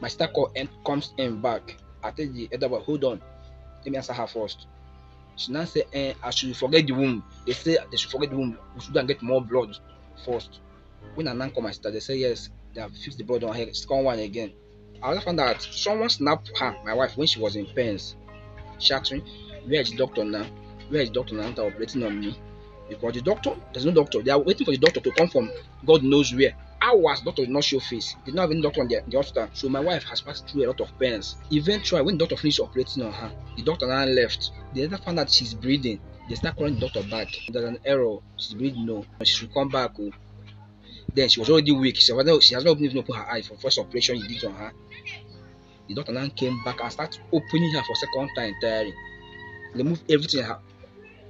My sister comes in back. I tell the elder boy, hold on, let me answer her first. She now say, I should forget the womb. They should forget the womb. We should get more blood first. When I now call my sister, they say yes. They have fixed the blood on her. Second one again. I also found that someone snapped her, my wife, when she was in pains. She asked me, where is the doctor now? Where is the doctor now after operating on me? Because the doctor, there's no doctor. They are waiting for the doctor to come from God knows where. Hours, doctor did not show face. Did not have any doctor in the hospital. So my wife has passed through a lot of pains. Eventually, when the doctor finished operating on her, the doctor now left. They later found out she's breathing. They start calling the doctor back. There's an error. She's breathing no. She should come back. Oh. Then she was already weak. She has not even opened her eye for first operation he did on her. The doctor now came back and started opening her for second time entirely. They moved everything in her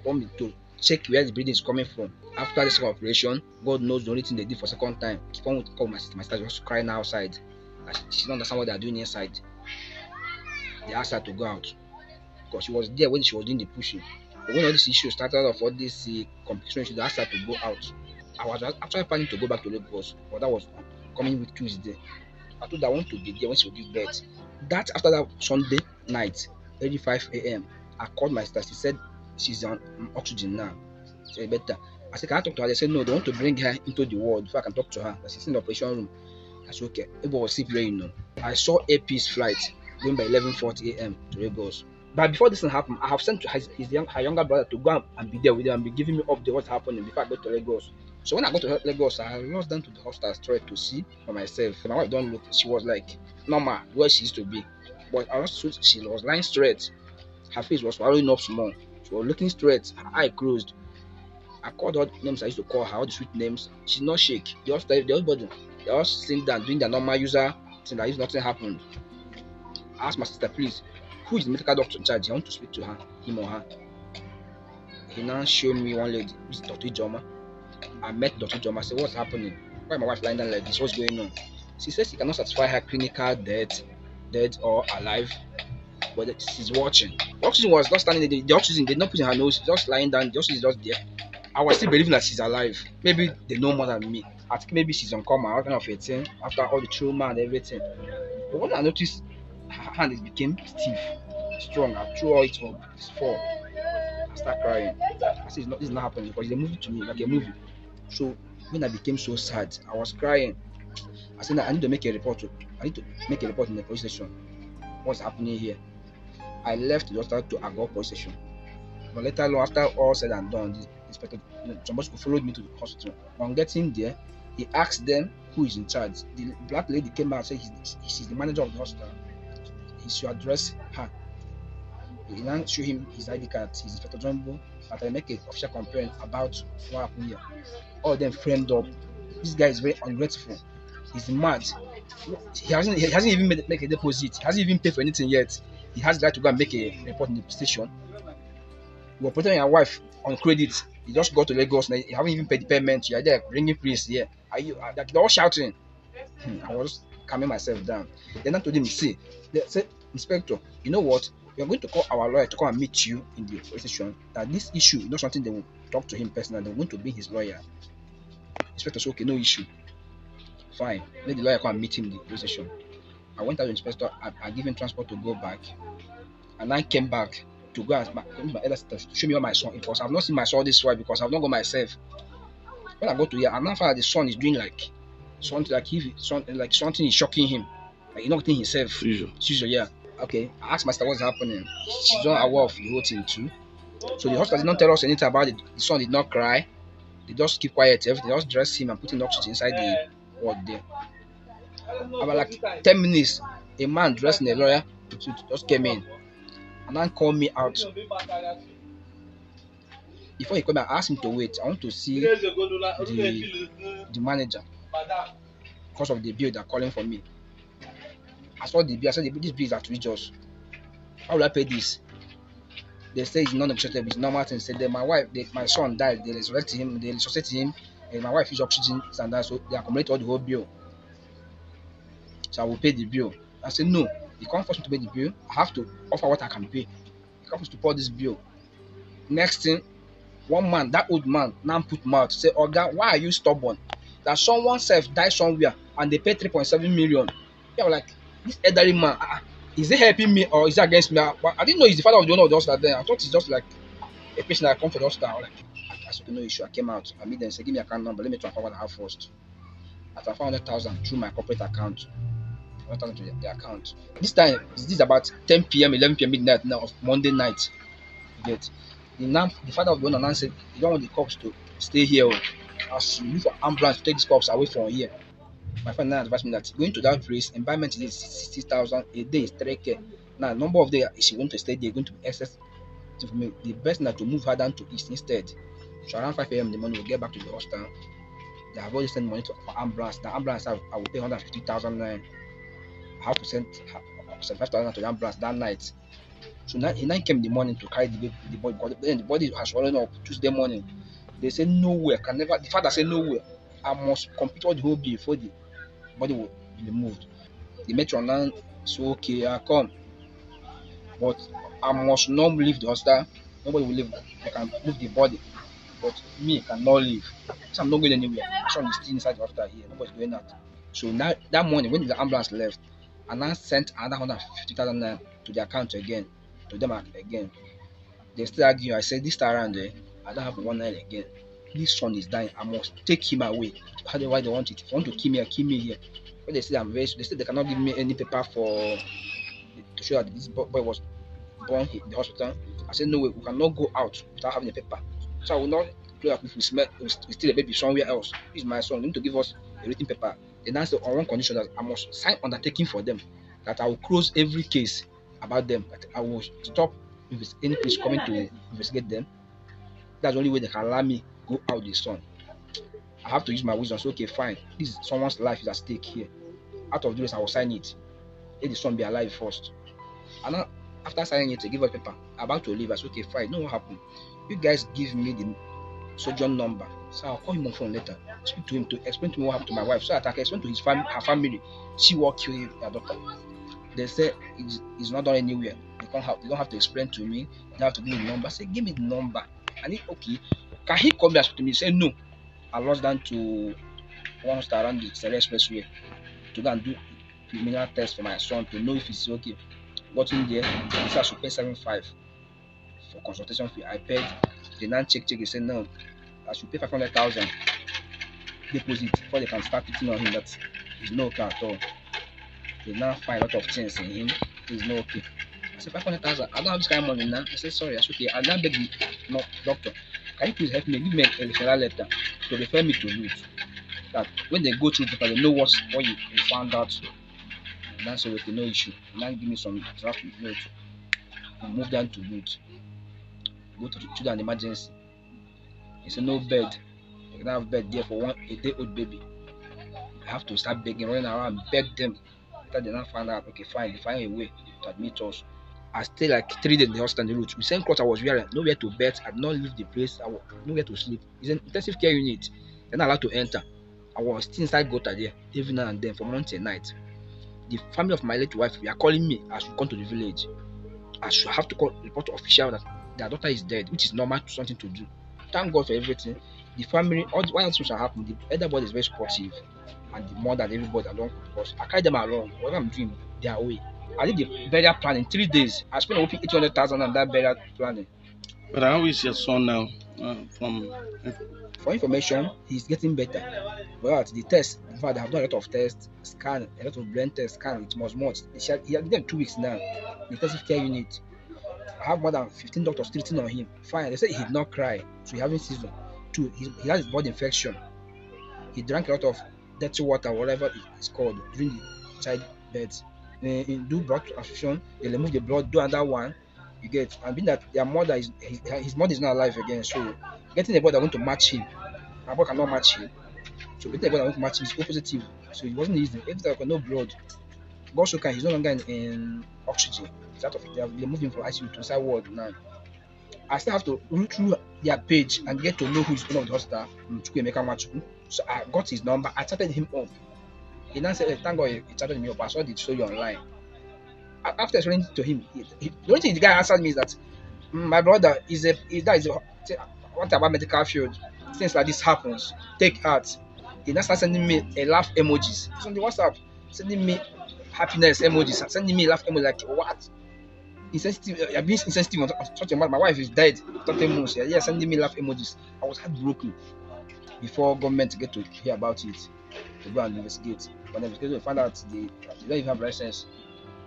want me to check where the breathing is coming from. After this operation, God knows the only thing they did for second time. Keep on call my sister. My sister was crying outside. She don't understand what they are doing inside. They asked her to go out because she was there when she was doing the pushing. But when all this issue started off, all this complication, they asked her to go out. I was actually planning to go back to Lagos, but that was coming week Tuesday. I told her I want to be there when she will give birth. That after that Sunday night, 5 a.m., I called my sister. She said she's on oxygen now. She said better. I said, can I talk to her? They said no, they want to bring her into the ward before I can talk to her. She's in the operation room. I said okay. Everybody was sleeping, you know. I saw a peace flight going by 11:40 a.m. to Lagos. But before this happened, I have sent to her younger brother to go and be there with her and be giving me update what's happening before I go to Lagos. So when I got to Lagos, I lost down to the hospital straight to see for myself. My wife don't look. She was like normal where she used to be, but I was she was lying straight. Her face was swallowing up small. She was looking straight. Her eye closed. I called all the names I used to call her, all the sweet names. She did not shake. The everybody, they all sitting down doing their normal user thing that if nothing happened. I asked my sister, please, who is the medical doctor in charge? I want to speak to her, him or her. He now showed me one lady, who's Dr. Ijoma. I met Dr. Ijoma. I said, what's happening? Why my wife lying down like this? What's going on? She says she cannot satisfy her clinical dead or alive, but she's watching. The oxygen was not standing there. The oxygen did not put in her nose, just lying down. The oxygen is just there. I was still believing that she's alive. Maybe they know more than me. I think maybe she's on coma, out of 18, after all the trauma and everything. But when I noticed her hand became stiff, strong, I threw all it up, it's fall. I started crying. I said, this is not happening because it's a movie to me, like a movie. So when I became so sad, I was crying. I said, I need to make a report. I need to make a report in the police station. What's happening here? I left the hospital to Agor police station. But later on, after all said and done, the inspector, somebody followed me to the hospital. On getting there, he asked them who is in charge. The black lady came out and said she's the manager of the hospital. He should address her. He now show him his ID card, his Inspector Jumbo, that I make an official complaint about what happened here. All of them framed up. This guy is very ungrateful. He's mad. He hasn't even make a deposit. He hasn't even paid for anything yet. He has the right to go and make a report in the station. You were putting your wife on credit. You just got to Lagos and you haven't even paid the payment. You are there bringing police here. They're all shouting. I was calming myself down. Then I told him, see, they said, Inspector, you know what? We are going to call our lawyer to come and meet you in the police station. That this issue is not something they will talk to him personally. They're going to be his lawyer. Inspector said, okay, no issue. Fine. Let the lawyer come and meet him in the police station. I went out to the inspector. I gave him transport to go back. And I came back to go and my elder sister to show me what my son is. Because I've not seen my son this way because I've not got myself. When I go to here, I now find that the son is doing like something like something is shocking him. Like he's not getting himself. Seizure, yeah. Okay. I asked my sister what's happening. She's not aware of the whole thing too. So the hospital did not tell us anything about it. The son did not cry. They just keep quiet. Everything. They just dress him and put in oxygen inside the ward there. About like 10 minutes, a man dressed in a lawyer just came in and then called me out. Before he came, I asked him to wait. I want to see the manager because of the bill they're calling for me. I saw the bill. I said, this bill is outrageous. How will I pay this? They say it's non-negotiable. It's normal thing. Said that my son died. They resurrected him. They resuscitated him. And my wife used oxygen and that, so they accumulate all the whole bill. So I will pay the bill. I said, no, you can't force me to pay the bill. I have to offer what I can pay. You can't force me to pay this bill. Next thing, one man, that old man, now put mouth, say, Oga, why are you stubborn? That someone self died somewhere and they paid 3.7 million. Yeah, like, this elderly man, is he helping me or is he against me? But I didn't know he's the father of the owner of the hospital then. I thought he's just like a patient that come for the hospital. Like, I said, no issue. I came out. I meet them, say, give me a account number. Let me transfer what I have first. at 500,000 through my corporate account. 500,000 to the account. This time, this is about 10 p.m., 11 p.m. midnight now of Monday night. You get the father of the owner now said, "You don't want the cops to stay here. As you look for ambulance to take these cops away from here." My friend now advised me that going to that place, environment is 60,000 a day is 3K. Now, number of days she want to stay there going to be excess for me. The best now to move her down to east instead. So around 5 a.m. in the morning, we'll get back to the hostel. They have already sent money for ambulance. The ambulance I will pay 150,000 naira. I have to send 75,000 to the ambulance that night. So now he now came in the morning to carry the body because then the body has swollen up Tuesday morning. They said nowhere, can never. The father said nowhere. I must complete all the whole bill before the body will be removed. The matron now said, "Okay, I come, but I must not leave the hospital. Nobody will leave. I can move the body, but me cannot leave. So I'm not going anywhere. My son is still inside the hospital here. Nobody's going out." So now that morning when the ambulance left, I now sent another 150,000 naira to the account again, to them again. They still argue. I said this time around, I don't have 1 naira again. This son is dying. I must take him away. How do why they want it? If you want to kill me, kill me here. When they say I'm very, they say they cannot give me any paper for to show that this boy was born in the hospital. I said no way, we cannot go out without having a paper. So I will not play like if we smell we steal a baby somewhere else. This is my son. You need to give us a written paper. Then I said on one condition that I must sign undertaking for them, that I will close every case about them, that I will stop if it's any police coming to investigate them. That's the only way they can allow me go out with the son. I have to use my wisdom. So okay, fine. This is someone's life is at stake here. Out of this, I will sign it. Let the son be alive first. And now, after signing it, I give a paper. About to leave. I said, okay, fine. No, what happened? You guys give me the sojourn number. So I'll call him on phone later. Speak to him to explain to me what happened to my wife. So that I can explain to his her family. See what killed their daughter. They say it's not done anywhere. They don't have to explain to me. They have to give me the number. I say, give me the number. And he okay. Can he come back to me? Say no. I lost down to one star around the Sere Expressway to go and do criminal test for my son to know if it's okay. Got in there, he said I should pay 7.5 for consultation fee. I paid. They now check. They said no, I should pay 500,000 deposit before they can start putting on him that he's no okay at all. They now find a lot of things in him. He's no okay. I said 500,000. I don't have this kind of money now. I said sorry. I said okay. I now beg the doctor. Can you please help me? Give me a referral letter to refer me to Root. That when they go through the paper, they know what you found out. And then say okay, no issue. And then give me some draft note. And move down to Root. Go to the children emergency. He said no bed. You can have bed there for a day old baby. I have to start begging, running around, beg them. After they now find out, okay, fine, they find a way to admit us. I stayed like 3 days in the hospital in the Root. The same clothes I was wearing, nowhere to bed. I did not leave the place. I was nowhere to sleep. It's an intensive care unit. They're not allowed to enter. I was still inside gutter there, every now and then for months and nights. The family of my late wife, they are calling me. I should come to the village. I should have to report to official that their daughter is dead, which is normal, something to do. Thank God for everything. The family, why else shall happen? The elder is very supportive, and the mother and everybody along, because I carry them along. Whatever I'm doing, they are away. I did the burial planning 3 days. I spent over 800,000 on that burial planning. But how is your son now? For information, he's getting better. But the test, in fact, they have done a lot of tests, scan, a lot of brain tests, scan. It was much. He had them 2 weeks now. The intensive care unit. I have more than 15 doctors treating on him. Fine. They said he did not cry, so he having season. 2, he has blood infection. He drank a lot of dirty water, whatever it's called, during the childbirth. They do blood transfusion. They remove the blood, do another one. You get, and being that their mother is his mother is not alive again, so getting a boy that want to match him, my boy cannot match him. So getting a boy that want to match him is positive. So it wasn't easy. Every time no blood. God so kind, he's no longer in oxygen. It's out of it. They moved him from ICU to inside ward now. I still have to root through their page and get to know who is owner of the hospital. So I got his number. I chatted him up. He now said, thank God he chatted me up. I saw the story online. After explaining to him, the only thing the guy answered me is that my brother what about medical field? Things like this happens. Take heart. He now started sending me a laugh emojis. He's on the WhatsApp, sending me happiness emojis, sending me laugh emojis. Like what? Insensitive. I've been insensitive on such a matter. My wife is dead. 30 months. Yeah, sending me laugh emojis. I was heartbroken before government get to hear about it. to go and investigate. When they investigate, they found out they don't even have license.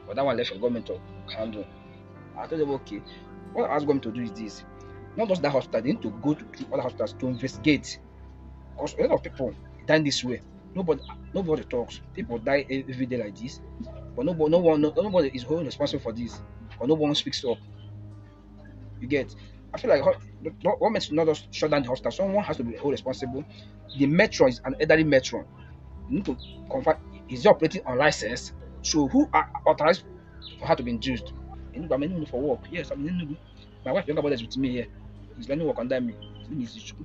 But that one left for government to handle. I told them, okay, what I was going to do is this. Not just that hospital, they need to go to other hospitals to investigate. Because a lot of people die this way. Nobody talks. People die every day like this. But nobody is wholly responsible for this. Or no one speaks up. You get? I feel like government should not just shut down the hospital. Someone has to be wholly responsible. The metro is an elderly metro. You need to confirm, is it operating on license? So who are authorized for her to be induced? I'm in for work. Yes, I'm in Enugu. My wife, younger brother, is with me here. He's learning work under me. His name is Ichuku.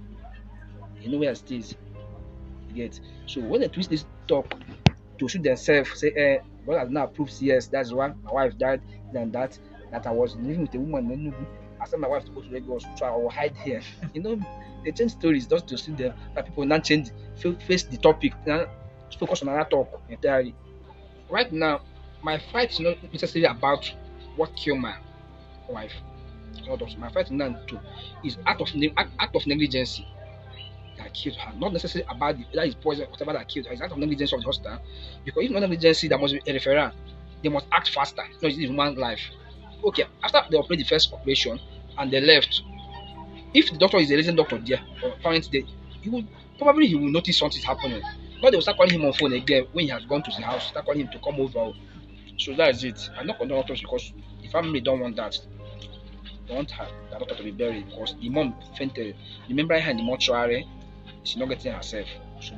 You know where it stays. You get? So when they twist this talk to shoot themselves, say, God has now approved CS. That's why my wife died. Than that I was living with a woman in Enugu. I sent my wife to go to Lagos, so I will hide here. You know, they change stories just to see them. That people now face the topic, now focus on another talk entirely. Right now, my fight is not necessarily about what killed my wife. My fight now too is act of negligence that killed her. Not necessarily about that is poison, whatever that killed her. It's act of negligence of the hospital. Because if not negligence, there must be a referral. They must act faster. No, it's human life. Okay, after they operate the first operation and they left, if the doctor is a resident doctor there, or parent there, he will notice something happening. Now they will start calling him on phone again when he has gone to the house, start calling him to come over. So that's it. I'm not condemning doctors because the family don't want that. They want her, the doctor to be buried because the mom fainted. Remember her in the mortuary, she's not getting herself. So